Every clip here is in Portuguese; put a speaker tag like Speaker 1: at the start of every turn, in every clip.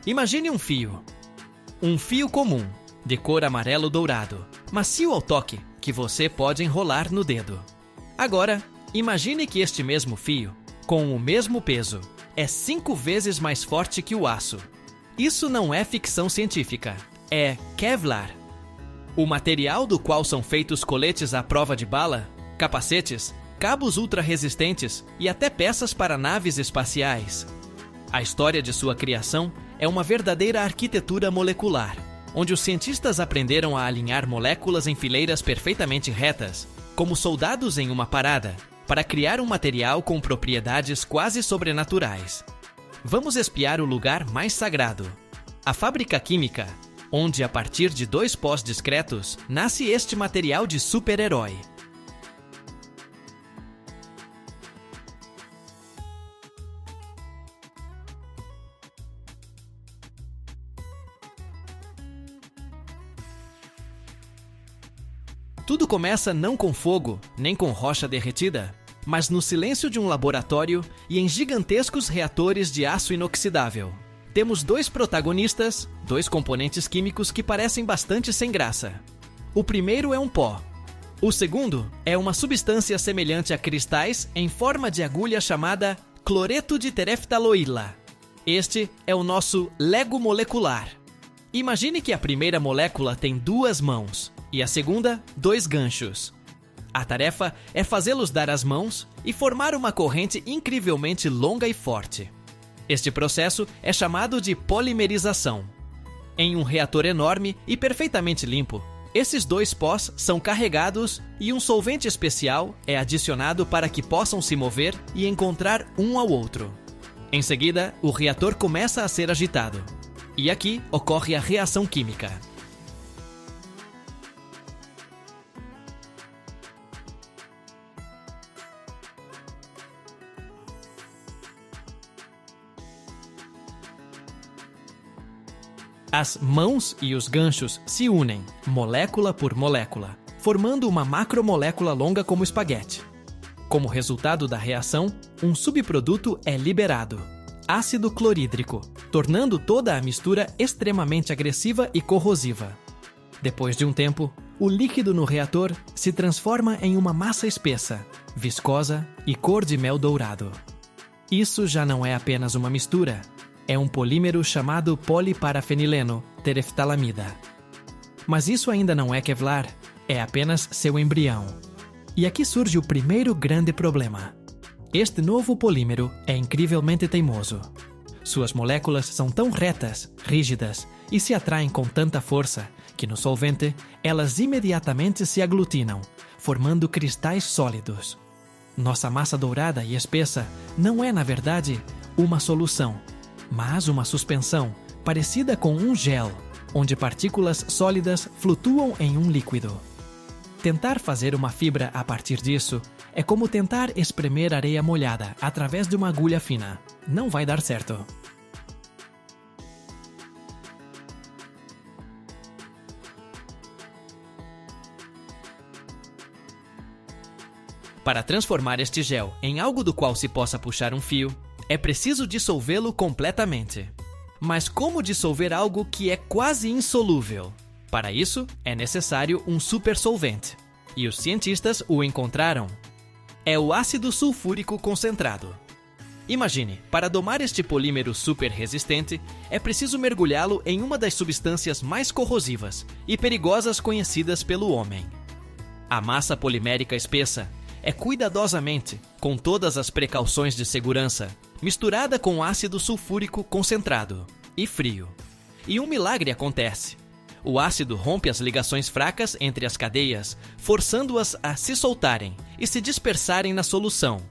Speaker 1: Imagine um fio. Um fio comum, de cor amarelo dourado, macio ao toque, que você pode enrolar no dedo. Agora, imagine que este mesmo fio, com o mesmo peso, é 5 vezes mais forte que o aço. Isso não é ficção científica, é Kevlar. O material do qual são feitos coletes à prova de bala, capacetes, cabos ultra-resistentes e até peças para naves espaciais. A história de sua criação é uma verdadeira arquitetura molecular, onde os cientistas aprenderam a alinhar moléculas em fileiras perfeitamente retas, como soldados em uma parada, para criar um material com propriedades quase sobrenaturais. Vamos espiar o lugar mais sagrado, a fábrica química, onde a partir de 2 pós discretos nasce este material de super-herói. Tudo começa não com fogo, nem com rocha derretida, mas no silêncio de um laboratório e em gigantescos reatores de aço inoxidável. Temos 2 protagonistas, 2 componentes químicos que parecem bastante sem graça. O primeiro é um pó. O segundo é uma substância semelhante a cristais em forma de agulha chamada cloreto de tereftaloíla. Este é o nosso Lego molecular. Imagine que a primeira molécula tem 2 mãos e a segunda 2 ganchos. A tarefa é fazê-los dar as mãos e formar uma corrente incrivelmente longa e forte. Este processo é chamado de polimerização. Em um reator enorme e perfeitamente limpo, esses 2 pós são carregados e um solvente especial é adicionado para que possam se mover e encontrar um ao outro. Em seguida, o reator começa a ser agitado. E aqui ocorre a reação química. As mãos e os ganchos se unem, molécula por molécula, formando uma macromolécula longa como espaguete. Como resultado da reação, um subproduto é liberado, ácido clorídrico, tornando toda a mistura extremamente agressiva e corrosiva. Depois de um tempo, o líquido no reator se transforma em uma massa espessa, viscosa e cor de mel dourado. Isso já não é apenas uma mistura. É um polímero chamado poliparafenileno, tereftalamida. Mas isso ainda não é Kevlar, é apenas seu embrião. E aqui surge o primeiro grande problema. Este novo polímero é incrivelmente teimoso. Suas moléculas são tão retas, rígidas e se atraem com tanta força que no solvente elas imediatamente se aglutinam, formando cristais sólidos. Nossa massa dourada e espessa não é, na verdade, uma solução, mas uma suspensão parecida com um gel, onde partículas sólidas flutuam em um líquido. Tentar fazer uma fibra a partir disso é como tentar espremer areia molhada através de uma agulha fina. Não vai dar certo. Para transformar este gel em algo do qual se possa puxar um fio, é preciso dissolvê-lo completamente. Mas como dissolver algo que é quase insolúvel? Para isso, é necessário um supersolvente. E os cientistas o encontraram. É o ácido sulfúrico concentrado. Imagine, para domar este polímero super resistente, é preciso mergulhá-lo em uma das substâncias mais corrosivas e perigosas conhecidas pelo homem. A massa polimérica espessa é cuidadosamente, com todas as precauções de segurança, misturada com ácido sulfúrico concentrado e frio. E um milagre acontece. O ácido rompe as ligações fracas entre as cadeias, forçando-as a se soltarem e se dispersarem na solução.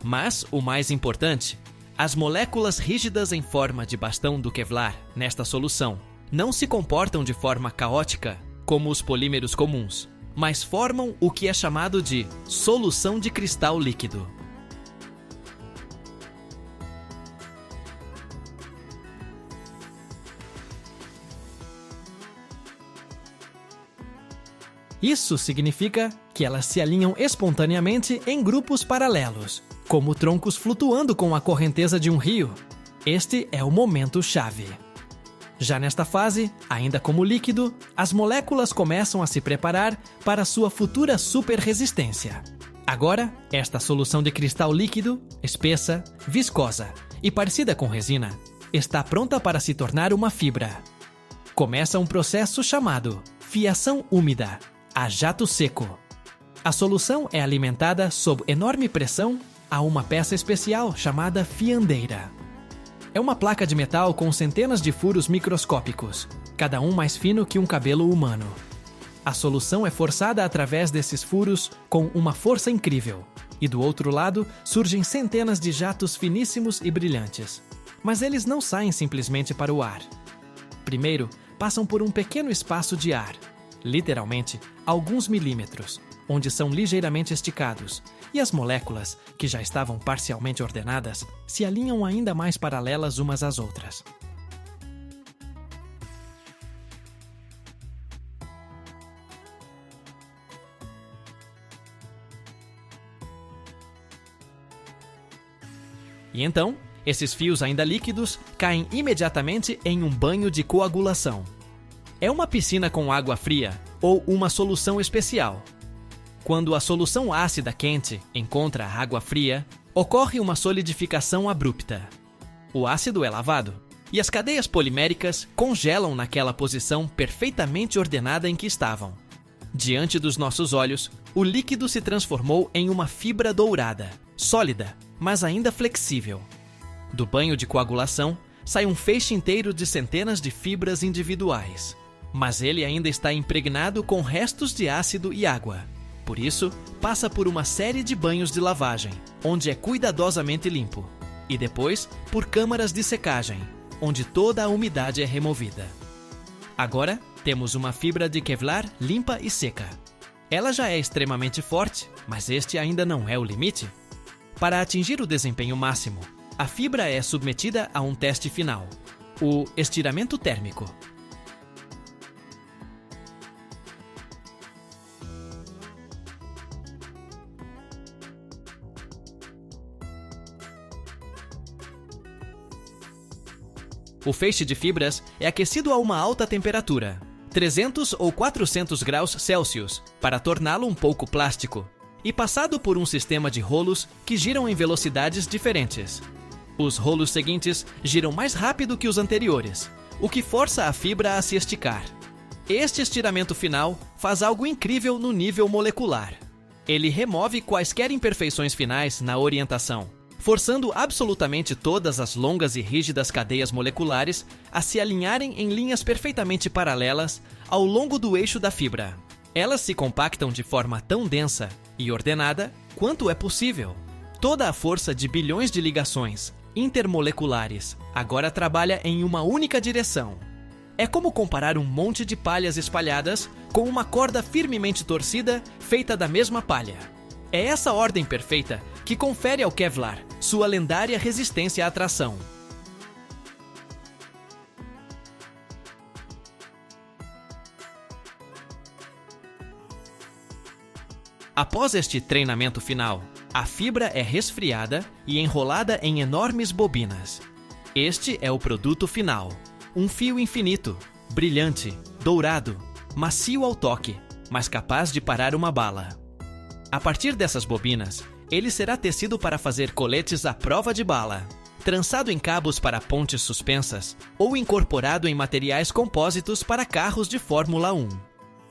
Speaker 1: Mas, o mais importante, as moléculas rígidas em forma de bastão do Kevlar, nesta solução, não se comportam de forma caótica, como os polímeros comuns, mas formam o que é chamado de solução de cristal líquido. Isso significa que elas se alinham espontaneamente em grupos paralelos, como troncos flutuando com a correnteza de um rio. Este é o momento-chave. Já nesta fase, ainda como líquido, as moléculas começam a se preparar para sua futura superresistência. Agora, esta solução de cristal líquido, espessa, viscosa e parecida com resina, está pronta para se tornar uma fibra. Começa um processo chamado fiação úmida, a jato seco. A solução é alimentada sob enorme pressão a uma peça especial chamada fiandeira. É uma placa de metal com centenas de furos microscópicos, cada um mais fino que um cabelo humano. A solução é forçada através desses furos com uma força incrível, e do outro lado surgem centenas de jatos finíssimos e brilhantes. Mas eles não saem simplesmente para o ar. Primeiro, passam por um pequeno espaço de ar, literalmente alguns milímetros, onde são ligeiramente esticados, e as moléculas, que já estavam parcialmente ordenadas, se alinham ainda mais paralelas umas às outras. E então, esses fios ainda líquidos caem imediatamente em um banho de coagulação. É uma piscina com água fria ou uma solução especial. Quando a solução ácida quente encontra a água fria, ocorre uma solidificação abrupta. O ácido é lavado, e as cadeias poliméricas congelam naquela posição perfeitamente ordenada em que estavam. Diante dos nossos olhos, o líquido se transformou em uma fibra dourada, sólida, mas ainda flexível. Do banho de coagulação, sai um feixe inteiro de centenas de fibras individuais, mas ele ainda está impregnado com restos de ácido e água. Por isso, passa por uma série de banhos de lavagem, onde é cuidadosamente limpo, e depois por câmaras de secagem, onde toda a umidade é removida. Agora, temos uma fibra de Kevlar limpa e seca. Ela já é extremamente forte, mas este ainda não é o limite. Para atingir o desempenho máximo, a fibra é submetida a um teste final, o estiramento térmico. O feixe de fibras é aquecido a uma alta temperatura, 300 ou 400 graus Celsius, para torná-lo um pouco plástico, e passado por um sistema de rolos que giram em velocidades diferentes. Os rolos seguintes giram mais rápido que os anteriores, o que força a fibra a se esticar. Este estiramento final faz algo incrível no nível molecular. Ele remove quaisquer imperfeições finais na orientação, forçando absolutamente todas as longas e rígidas cadeias moleculares a se alinharem em linhas perfeitamente paralelas ao longo do eixo da fibra. Elas se compactam de forma tão densa e ordenada quanto é possível. Toda a força de bilhões de ligações intermoleculares agora trabalha em uma única direção. É como comparar um monte de palhas espalhadas com uma corda firmemente torcida feita da mesma palha. É essa ordem perfeita que confere ao Kevlar sua lendária resistência à tração. Após este treinamento final, a fibra é resfriada e enrolada em enormes bobinas. Este é o produto final, um fio infinito, brilhante, dourado, macio ao toque, mas capaz de parar uma bala. A partir dessas bobinas, ele será tecido para fazer coletes à prova de bala, trançado em cabos para pontes suspensas ou incorporado em materiais compósitos para carros de Fórmula 1.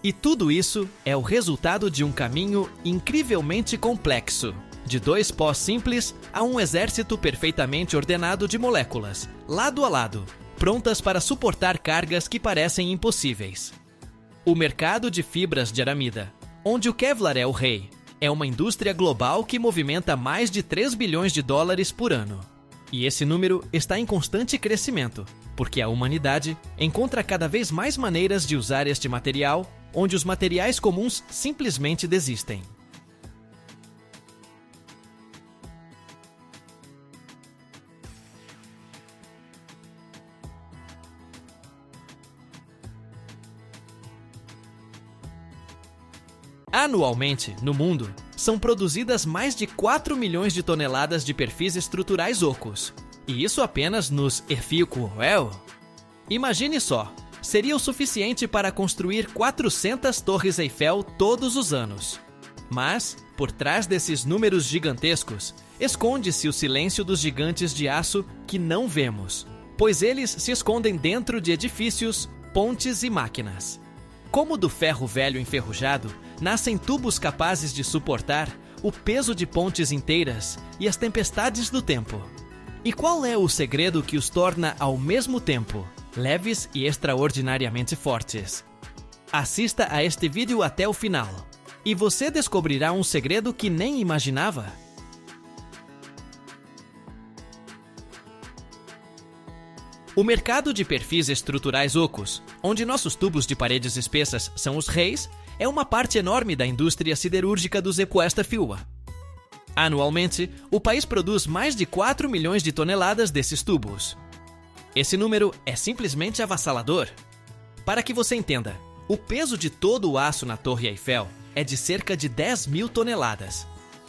Speaker 1: E tudo isso é o resultado de um caminho incrivelmente complexo, de 2 pós simples a um exército perfeitamente ordenado de moléculas, lado a lado, prontas para suportar cargas que parecem impossíveis. O mercado de fibras de aramida, onde o Kevlar é o rei, é uma indústria global que movimenta mais de 3 bilhões de dólares por ano. E esse número está em constante crescimento, porque a humanidade encontra cada vez mais maneiras de usar este material, onde os materiais comuns simplesmente desistem. Anualmente, no mundo, são produzidas mais de 4 milhões de toneladas de perfis estruturais ocos. E isso apenas nos Erfico Well. Imagine só, seria o suficiente para construir 400 torres Eiffel todos os anos. Mas, por trás desses números gigantescos, esconde-se o silêncio dos gigantes de aço que não vemos, pois eles se escondem dentro de edifícios, pontes e máquinas. Como do ferro velho enferrujado, nascem tubos capazes de suportar o peso de pontes inteiras e as tempestades do tempo. E qual é o segredo que os torna ao mesmo tempo leves e extraordinariamente fortes? Assista a este vídeo até o final e você descobrirá um segredo que nem imaginava. O mercado de perfis estruturais ocos, onde nossos tubos de paredes espessas são os reis, é uma parte enorme da indústria siderúrgica do Zepuesta Filwa. Anualmente, o país produz mais de 4 milhões de toneladas desses tubos. Esse número é simplesmente avassalador. Para que você entenda, o peso de todo o aço na Torre Eiffel é de cerca de 10 mil toneladas.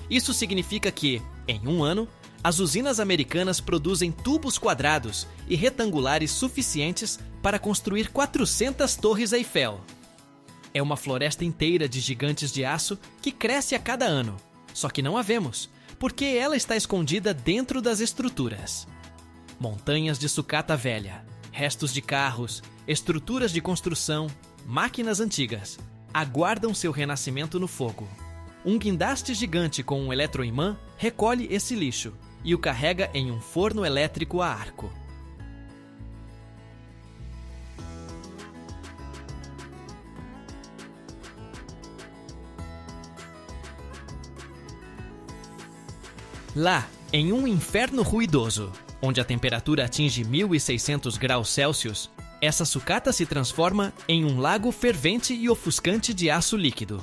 Speaker 1: Isso significa que, em um ano, as usinas americanas produzem tubos quadrados e retangulares suficientes para construir 400 torres Eiffel. É uma floresta inteira de gigantes de aço que cresce a cada ano, só que não a vemos, porque ela está escondida dentro das estruturas. Montanhas de sucata velha, restos de carros, estruturas de construção, máquinas antigas, aguardam seu renascimento no fogo. Um guindaste gigante com um eletroimã recolhe esse lixo e o carrega em um forno elétrico a arco. Lá, em um inferno ruidoso, onde a temperatura atinge 1.600 graus Celsius, essa sucata se transforma em um lago fervente e ofuscante de aço líquido.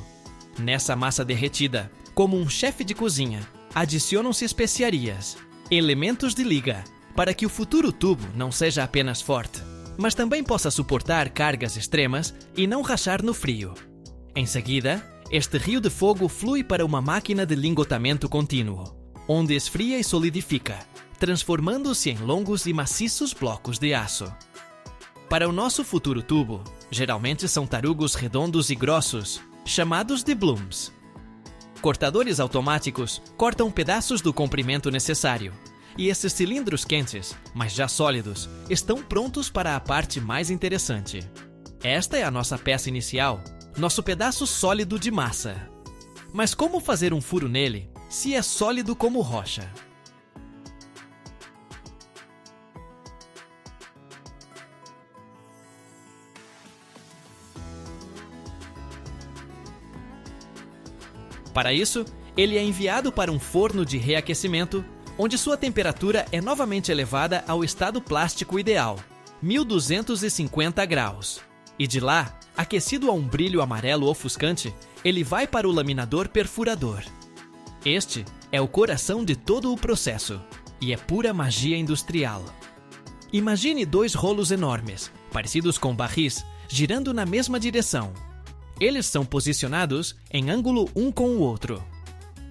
Speaker 1: Nessa massa derretida, como um chefe de cozinha, adicionam-se especiarias, elementos de liga, para que o futuro tubo não seja apenas forte, mas também possa suportar cargas extremas e não rachar no frio. Em seguida, este rio de fogo flui para uma máquina de lingotamento contínuo, onde esfria e solidifica, transformando-se em longos e maciços blocos de aço. Para o nosso futuro tubo, geralmente são tarugos redondos e grossos, chamados de blooms. Cortadores automáticos cortam pedaços do comprimento necessário, e esses cilindros quentes, mas já sólidos, estão prontos para a parte mais interessante. Esta é a nossa peça inicial, nosso pedaço sólido de massa. Mas como fazer um furo nele, se é sólido como rocha? Para isso, ele é enviado para um forno de reaquecimento, onde sua temperatura é novamente elevada ao estado plástico ideal, 1250 graus. E de lá, aquecido a um brilho amarelo ofuscante, ele vai para o laminador perfurador. Este é o coração de todo o processo, e é pura magia industrial. Imagine dois rolos enormes, parecidos com barris, girando na mesma direção. Eles são posicionados em ângulo um com o outro.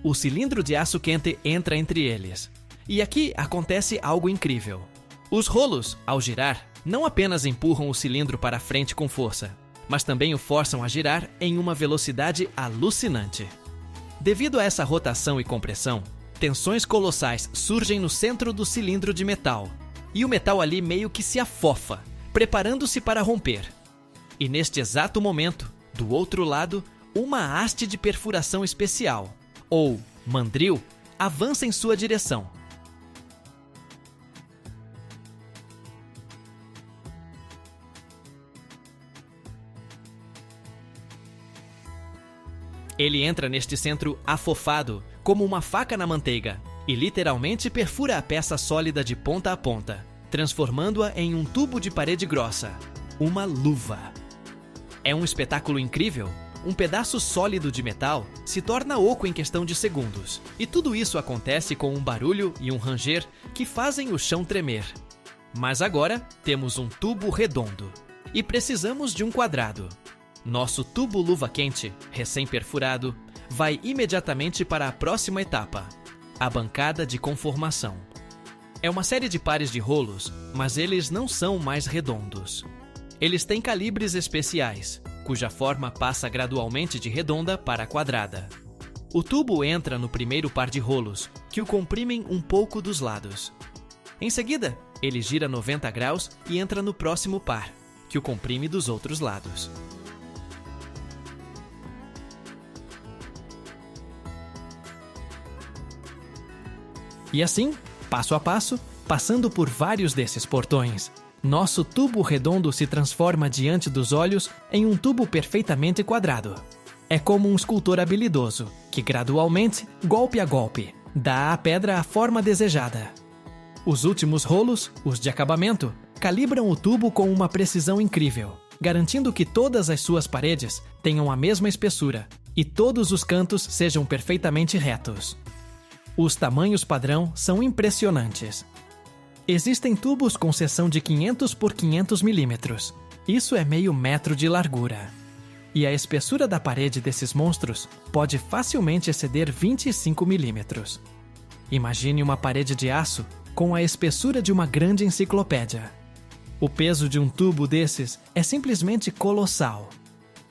Speaker 1: O cilindro de aço quente entra entre eles. E aqui acontece algo incrível. Os rolos, ao girar, não apenas empurram o cilindro para frente com força, mas também o forçam a girar em uma velocidade alucinante. Devido a essa rotação e compressão, tensões colossais surgem no centro do cilindro de metal, e o metal ali meio que se afofa, preparando-se para romper. E neste exato momento, do outro lado, uma haste de perfuração especial, ou mandril, avança em sua direção. Ele entra neste centro afofado, como uma faca na manteiga, e literalmente perfura a peça sólida de ponta a ponta, transformando-a em um tubo de parede grossa, uma luva. É um espetáculo incrível. Um pedaço sólido de metal se torna oco em questão de segundos, e tudo isso acontece com um barulho e um ranger que fazem o chão tremer. Mas agora temos um tubo redondo, e precisamos de um quadrado. Nosso tubo luva quente, recém-perfurado, vai imediatamente para a próxima etapa, a bancada de conformação. É uma série de pares de rolos, mas eles não são mais redondos. Eles têm calibres especiais, cuja forma passa gradualmente de redonda para quadrada. O tubo entra no primeiro par de rolos, que o comprimem um pouco dos lados. Em seguida, ele gira 90 graus e entra no próximo par, que o comprime dos outros lados. E assim, passo a passo, passando por vários desses portões, nosso tubo redondo se transforma diante dos olhos em um tubo perfeitamente quadrado. É como um escultor habilidoso, que gradualmente, golpe a golpe, dá à pedra a forma desejada. Os últimos rolos, os de acabamento, calibram o tubo com uma precisão incrível, garantindo que todas as suas paredes tenham a mesma espessura e todos os cantos sejam perfeitamente retos. Os tamanhos padrão são impressionantes. Existem tubos com seção de 500 por 500 milímetros. Isso é meio metro de largura. E a espessura da parede desses monstros pode facilmente exceder 25 milímetros. Imagine uma parede de aço com a espessura de uma grande enciclopédia. O peso de um tubo desses é simplesmente colossal.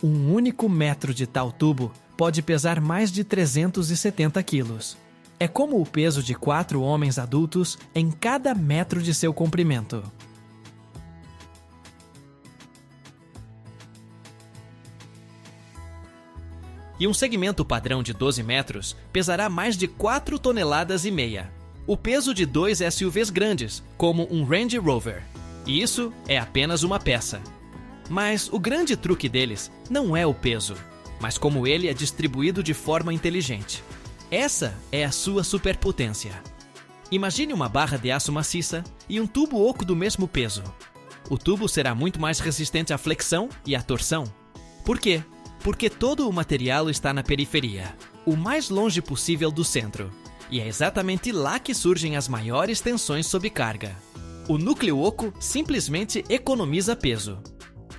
Speaker 1: Um único metro de tal tubo pode pesar mais de 370 quilos. É como o peso de 4 homens adultos em cada metro de seu comprimento. E um segmento padrão de 12 metros pesará mais de 4,5 toneladas. O peso de 2 SUVs grandes, como um Range Rover. E isso é apenas uma peça. Mas o grande truque deles não é o peso, mas como ele é distribuído de forma inteligente. Essa é a sua superpotência. Imagine uma barra de aço maciça e um tubo oco do mesmo peso. O tubo será muito mais resistente à flexão e à torção. Por quê? Porque todo o material está na periferia, o mais longe possível do centro. E é exatamente lá que surgem as maiores tensões sob carga. O núcleo oco simplesmente economiza peso.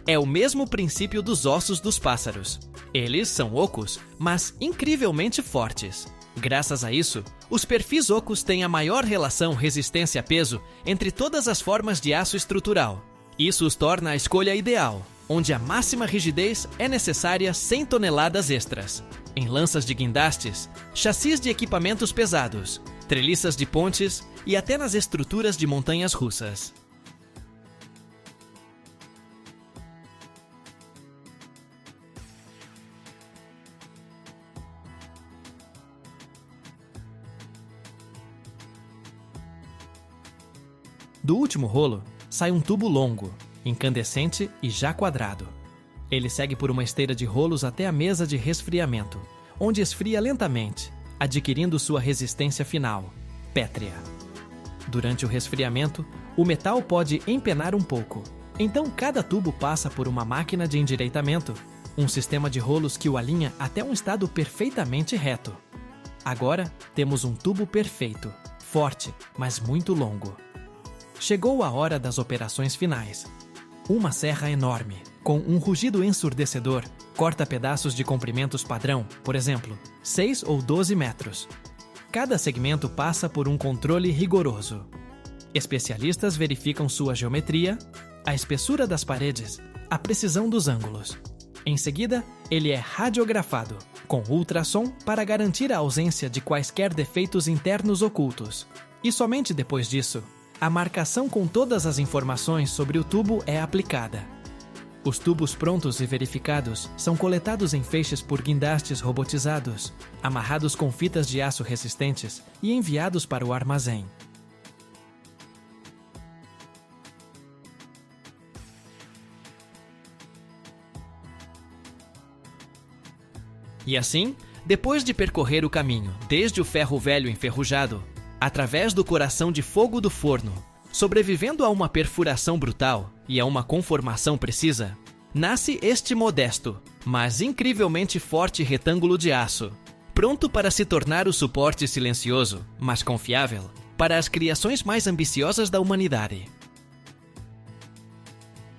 Speaker 1: É o mesmo princípio dos ossos dos pássaros. Eles são ocos, mas incrivelmente fortes. Graças a isso, os perfis ocos têm a maior relação resistência-peso entre todas as formas de aço estrutural. Isso os torna a escolha ideal, onde a máxima rigidez é necessária 100 toneladas extras. Em lanças de guindastes, chassis de equipamentos pesados, treliças de pontes e até nas estruturas de montanhas russas. Do último rolo, sai um tubo longo, incandescente e já quadrado. Ele segue por uma esteira de rolos até a mesa de resfriamento, onde esfria lentamente, adquirindo sua resistência final, pétrea. Durante o resfriamento, o metal pode empenar um pouco. Então cada tubo passa por uma máquina de endireitamento, um sistema de rolos que o alinha até um estado perfeitamente reto. Agora temos um tubo perfeito, forte, mas muito longo. Chegou a hora das operações finais. Uma serra enorme, com um rugido ensurdecedor, corta pedaços de comprimentos padrão, por exemplo, 6 ou 12 metros. Cada segmento passa por um controle rigoroso. Especialistas verificam sua geometria, a espessura das paredes, a precisão dos ângulos. Em seguida, ele é radiografado, com ultrassom para garantir a ausência de quaisquer defeitos internos ocultos. E somente depois disso, a marcação com todas as informações sobre o tubo é aplicada. Os tubos prontos e verificados são coletados em feixes por guindastes robotizados, amarrados com fitas de aço resistentes e enviados para o armazém. E assim, depois de percorrer o caminho desde o ferro velho enferrujado, através do coração de fogo do forno, sobrevivendo a uma perfuração brutal e a uma conformação precisa, nasce este modesto, mas incrivelmente forte retângulo de aço, pronto para se tornar o suporte silencioso, mas confiável, para as criações mais ambiciosas da humanidade.